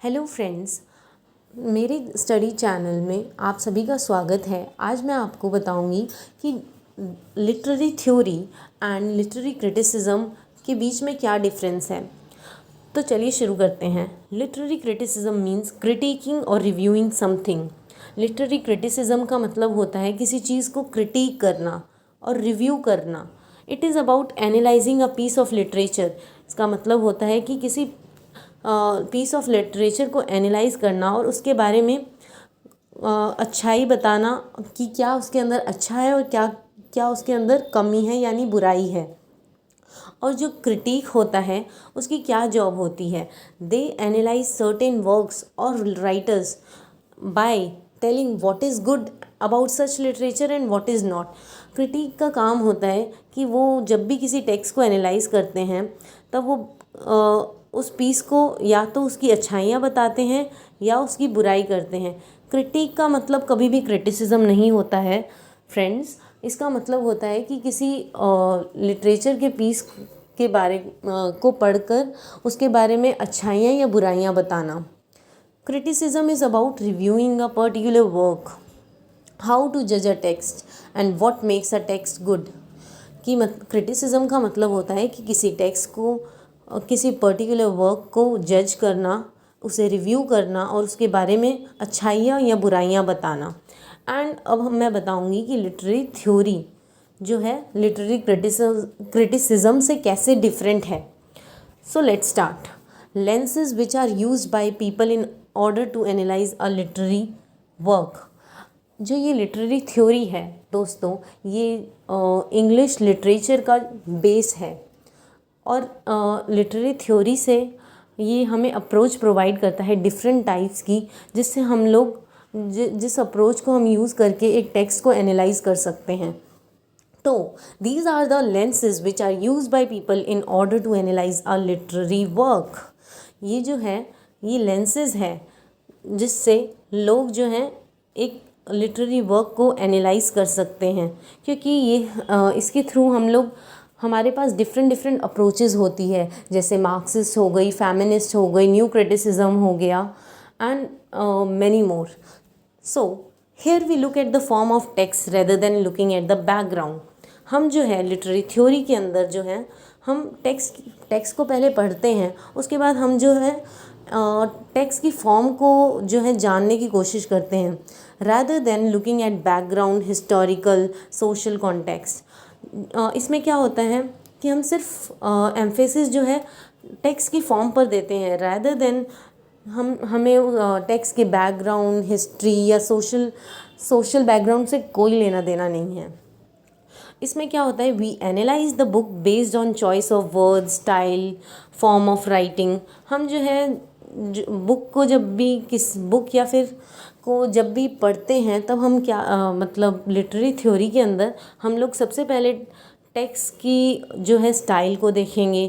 Hello friends, मेरे study channel में आप सभी का स्वागत है। आज मैं आपको बताऊंगी कि literary theory and literary criticism के बीच में क्या डिफरेंस है। तो चलिए शुरू करते हैं। लिटरेरी क्रिटिसिज्म मीन्स क्रिटिकिंग और रिव्यूइंग समथिंग। लिटरेरी क्रिटिसिज्म का मतलब होता है किसी चीज़ को क्रिटिक करना और रिव्यू करना। It is about analysing a piece of literature. इसका मतलब होता है कि किसी पीस ऑफ लिटरेचर को एनालाइज करना और उसके बारे में अच्छाई बताना कि क्या उसके अंदर अच्छा है और क्या क्या उसके अंदर कमी है यानी बुराई है। और जो क्रिटिक होता है उसकी क्या जॉब होती है, दे एनालाइज सर्टेन वर्क्स और writers by telling what is good about such literature and what is not. Critic का काम होता है कि वो जब भी किसी टेक्स्ट को एनालाइज करते हैं तब वो उस पीस को या तो उसकी अच्छाइयाँ बताते हैं या उसकी बुराई करते हैं। क्रिटिक का मतलब कभी भी क्रिटिसिज्म नहीं होता है फ्रेंड्स। इसका मतलब होता है कि किसी लिटरेचर के पीस के बारे को पढ़कर उसके बारे में अच्छाइयाँ या बुराइयाँ बताना। Criticism is about reviewing a particular work, how to जज a text and what makes a text good. Criticism का मतलब होता है कि किसी टेक्स्ट को किसी पर्टिकुलर वर्क को जज करना, उसे रिव्यू करना और उसके बारे में अच्छाइयाँ या बुराइयाँ बताना। एंड अब मैं बताऊँगी कि लिटरेरी थ्योरी जो है लिटरेरी क्रिटिसिज्म से कैसे डिफरेंट है। So let's start. Lenses which are used by people in order to analyse a literary work. जो ये लिटरेरी थ्योरी है दोस्तों, ये इंग्लिश लिटरेचर का बेस है और लिटरेरी थ्योरी से ये हमें अप्रोच प्रोवाइड करता है डिफरेंट टाइप्स की, जिससे हम लोग जिस अप्रोच को हम यूज़ करके एक टेक्स्ट को एनालाइज कर सकते हैं। तो these are the lenses which are use by people in order to analyse a literary work. ये जो है ये लेंसेज है जिससे लोग जो हैं एक लिटरेरी वर्क को एनालाइज कर सकते हैं, क्योंकि ये इसके थ्रू हम लोग हमारे पास डिफरेंट अप्रोचेज़ होती है, जैसे मार्क्सिस्ट हो गई, फेमिनिस्ट हो गई, न्यू क्रिटिसिज्म हो गया and many more. So here we look at the form of text rather than looking at the background. हम जो है लिटरेरी थ्योरी के अंदर जो है हम टेक्स्ट को पहले पढ़ते हैं, उसके बाद हम जो है टेक्स्ट की फॉर्म को जो है जानने की कोशिश करते हैं rather then looking at background, historical, social context. इसमें क्या होता है कि हम सिर्फ एम्फेसिस जो है टेक्स्ट की फॉर्म पर देते हैं rather देन हमें टेक्स्ट के बैकग्राउंड, हिस्ट्री या सोशल बैकग्राउंड से कोई लेना देना नहीं है। इसमें क्या होता है, we analyse the book based on choice of word, style, form of writing. हम जो है बुक को जब भी किस बुक या फिर को जब भी पढ़ते हैं तब हम क्या मतलब लिटरेरी थ्योरी के अंदर हम लोग सबसे पहले टेक्स्ट की जो है स्टाइल को देखेंगे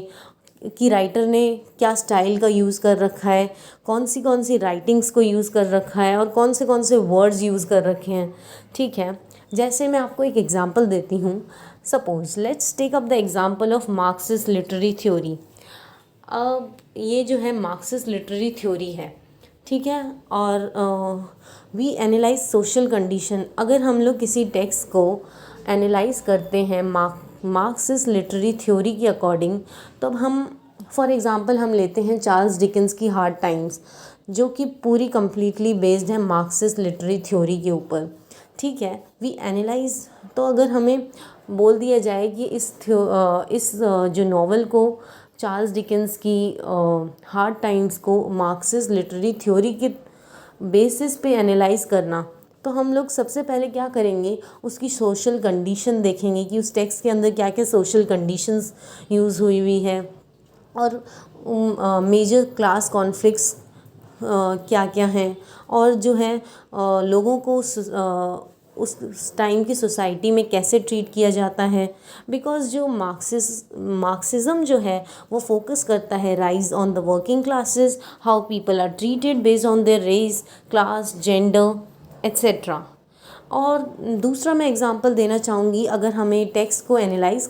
कि राइटर ने क्या स्टाइल का यूज़ कर रखा है, कौन सी राइटिंग्स को यूज़ कर रखा है और कौन से वर्ड्स यूज़ कर रखे हैं। ठीक है, जैसे मैं आपको एक एग्जांपल देती हूँ। Suppose let's take up the example of Marxist literary theory. अब ये जो है मार्क्सिस्ट लिटरेरी थ्योरी है, ठीक है, और वी एनालाइज सोशल कंडीशन। अगर हम लोग किसी टेक्स्ट को एनालाइज करते हैं मार्क्सिस्ट लिटरेरी थ्योरी के अकॉर्डिंग, तो हम फॉर एग्ज़ाम्पल हम लेते हैं चार्ल्स डिकेंस की हार्ड टाइम्स, जो कि पूरी कम्प्लीटली बेस्ड है मार्क्सिस्ट लिटरेरी थ्योरी के ऊपर। ठीक है, वी एनालाइज। तो अगर हमें बोल दिया जाए कि इस जो नॉवल को चार्ल्स डिकेंस की हार्ड टाइम्स को मार्क्सिस्ट लिटरेरी थ्योरी के बेसिस पे एनालाइज करना, तो हम लोग सबसे पहले क्या करेंगे, उसकी सोशल कंडीशन देखेंगे कि उस टेक्स्ट के अंदर क्या क्या सोशल कंडीशंस यूज़ हुई है और मेजर क्लास कॉन्फ्लिक्ट्स क्या क्या हैं और जो है लोगों को उस टाइम की सोसाइटी में कैसे ट्रीट किया जाता है। बिकॉज़ जो मार्क्सिज्म जो है वो फोकस करता है rise on the working classes, how people are treated based on their race, class, gender etcetera. और दूसरा मैं एग्जांपल देना चाहूँगी, अगर हमें टेक्स्ट को एनालाइज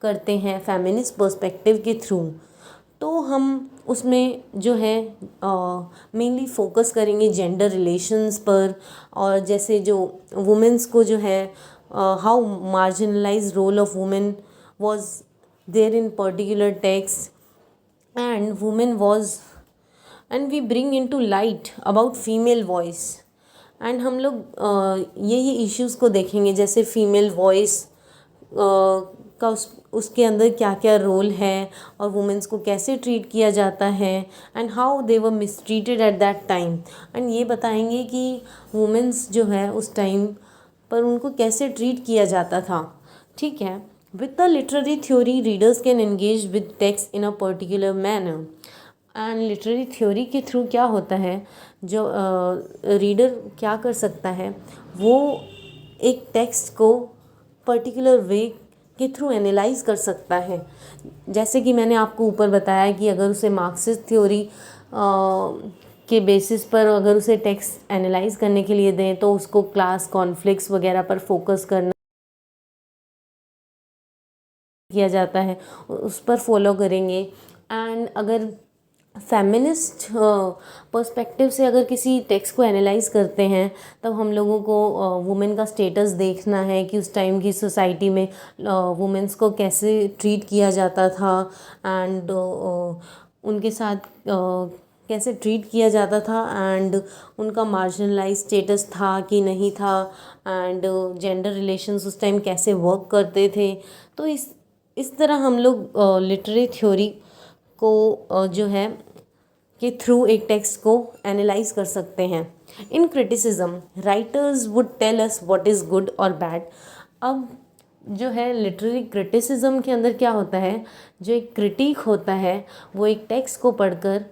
करते हैं फेमिनिस्ट पर्सपेक्टिव के थ्रू, तो हम उसमें जो है मेनली फोकस करेंगे जेंडर रिलेशंस पर, और जैसे जो वुमेंस को जो है how marginalise role of women was there in particular text, and woman was, and we bring into light about female voice, and हम लोग ये इश्यूज़ को देखेंगे, जैसे फीमेल वॉइस का उसके अंदर क्या क्या रोल है और वुमेंस को कैसे ट्रीट किया जाता है, and how they were mistreated at that time, एंड ये बताएंगे कि वुमेंस जो है उस टाइम पर उनको कैसे ट्रीट किया जाता था। ठीक है। With the literary theory, readers can engage with text in a particular manner. And literary theory के थ्रू क्या होता है, जो रीडर क्या कर सकता है, वो एक टेक्स्ट को पर्टिकुलर वे के थ्रू एनालाइज कर सकता है। जैसे कि मैंने आपको ऊपर बताया कि अगर उसे मार्क्सिस्ट थ्योरी के बेसिस पर अगर उसे टेक्स्ट एनालाइज करने के लिए दें तो उसको क्लास कॉन्फ्लिक्ट्स वगैरह पर फोकस करना किया जाता है, उस पर फॉलो करेंगे। एंड अगर फेमिनिस्ट पर्सपेक्टिव से अगर किसी टेक्स्ट को एनालाइज करते हैं तब हम लोगों को वुमेन का स्टेटस देखना है कि उस टाइम की सोसाइटी में वुमेन्स को कैसे ट्रीट किया जाता था, एंड उनके साथ कैसे ट्रीट किया जाता था, एंड उनका मार्जिनलाइज स्टेटस था कि नहीं था, एंड जेंडर रिलेशंस उस टाइम कैसे वर्क करते थे। तो इस तरह हम लोग लिटरेरी थ्योरी को जो है के थ्रू एक टेक्स्ट को एनालाइज कर सकते हैं। इन criticism writers would tell us what is good और बैड। अब जो है लिटरेरी क्रिटिसिज्म के अंदर क्या होता है, जो एक क्रिटिक होता है वो एक टेक्स्ट को पढ़कर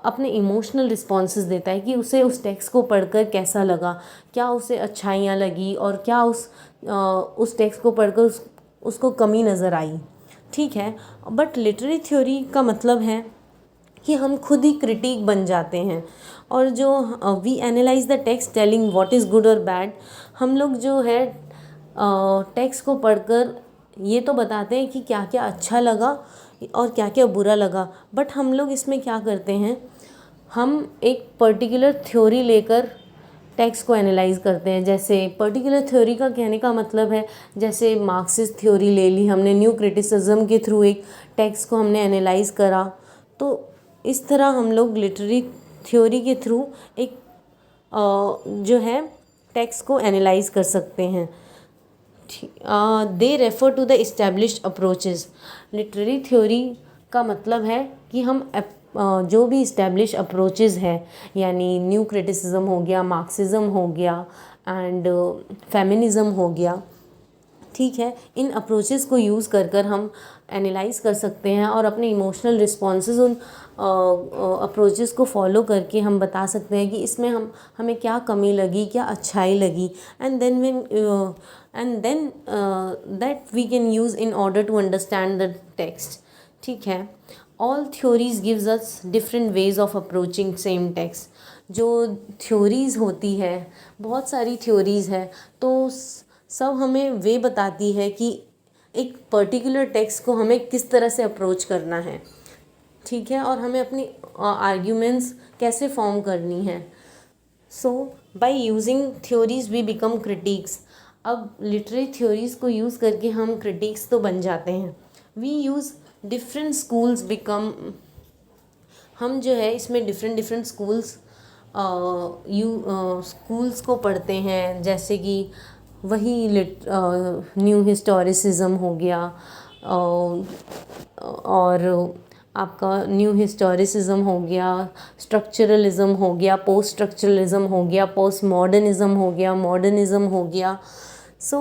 अपने इमोशनल रिस्पॉन्सेस देता है कि उसे उस टेक्स्ट को पढ़कर कैसा लगा, क्या उसे अच्छाइयाँ लगी और क्या उस टेक्स्ट को पढ़कर उसको कमी नज़र आई। ठीक है। बट लिटरेरी थ्योरी का मतलब है कि हम खुद ही क्रिटिक बन जाते हैं, और जो we analyse the text telling what is good और बैड। हम लोग जो है टेक्स्ट को पढ़कर ये तो बताते हैं कि क्या क्या अच्छा लगा और क्या क्या बुरा लगा, बट हम लोग इसमें क्या करते हैं, हम एक पर्टिकुलर थ्योरी लेकर टेक्स्ट को एनालाइज करते हैं। जैसे पर्टिकुलर थ्योरी का कहने का मतलब है, जैसे मार्क्सिस्ट थ्योरी ले ली हमने, न्यू क्रिटिसिज्म के थ्रू एक टेक्स्ट को हमने एनालाइज करा। तो इस तरह हम लोग लिटरेरी थ्योरी के थ्रू एक जो है टेक्स्ट को एनालाइज कर सकते हैं। They refer to the established approaches. Literary theory का मतलब है कि हम जो भी इस्टेब्लिश अप्रोचेस है, यानी न्यू क्रिटिसिज्म हो गया, मार्क्सिज्म हो गया, एंड फेमिनिज़म हो गया। ठीक है। इन अप्रोचेस को यूज़ कर हम एनालाइज कर सकते हैं और अपने इमोशनल रिस्पॉन्सेज उन अप्रोचेस को फॉलो करके हम बता सकते हैं कि इसमें हमें क्या कमी लगी, क्या अच्छाई लगी, and then that we can use in order to understand the text. ठीक है। All theories gives us different ways of approaching same text. जो थ्योरीज़ होती है, बहुत सारी थ्योरीज़ है, तो सब हमें वे बताती है कि एक पर्टिकुलर टेक्स्ट को हमें किस तरह से अप्रोच करना है। ठीक है। और हमें अपनी आर्ग्यूमेंट्स कैसे फॉर्म करनी है। So by using theories we become critics. अब लिटरेरी थ्योरीज को यूज़ करके हम क्रिटिक्स तो बन जाते हैं। We use different schools become, हम जो है इसमें डिफरेंट स्कूल्स स्कूल्स को पढ़ते हैं, जैसे कि वही न्यू हिस्टोरिसिज्म हो गया, और आपका न्यू हिस्टोरिसिज्म हो गया, स्ट्रक्चरलिज्म हो गया, पोस्ट स्ट्रक्चरलिज्म हो गया, पोस्ट मॉडर्निज्म हो गया, मॉडर्निज्म हो गया। सो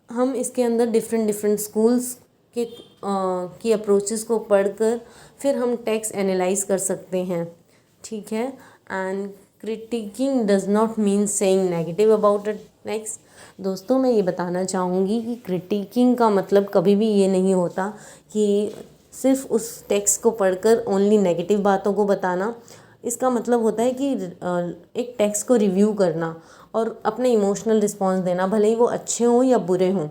हम इसके अंदर डिफरेंट स्कूल्स के की अप्रोचेस को पढ़कर फिर हम टेक्स्ट एनालाइज कर सकते हैं। ठीक है। And critiquing does not mean saying negative about a text. दोस्तों, मैं ये बताना चाहूँगी कि क्रिटिकिंग का मतलब कभी भी ये नहीं होता कि सिर्फ उस टेक्स्ट को पढ़कर ओनली नेगेटिव बातों को बताना। इसका मतलब होता है कि एक टेक्स्ट को रिव्यू करना और अपने इमोशनल रिस्पॉन्स देना, भले ही वो अच्छे हों या बुरे हों।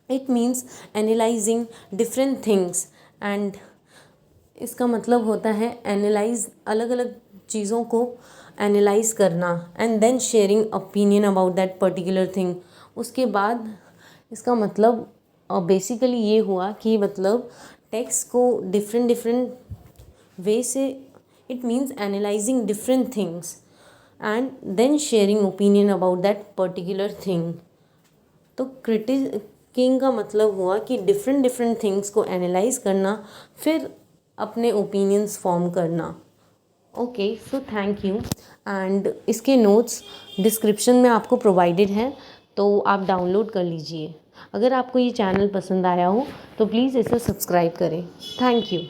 It means analyzing different things and इसका मतलब होता है एनालाइज, अलग अलग चीज़ों को एनालाइज करना, and then sharing opinion about that particular thing. उसके बाद इसका मतलब बेसिकली ये हुआ कि मतलब टेक्स्ट को डिफरेंट डिफरेंट वे से, it means analysing different things and then sharing opinion about that particular thing. तो क्रिटिकिंग का मतलब हुआ कि डिफरेंट डिफरेंट थिंग्स को एनालाइज करना, फिर अपने ओपिनियंस फॉर्म करना। Okay, so thank you. And इसके नोट्स डिस्क्रिप्शन में आपको प्रोवाइडेड हैं, तो आप डाउनलोड कर लीजिए। अगर आपको ये चैनल पसंद आया हो तो प्लीज़ इसे सब्सक्राइब करें। Thank you.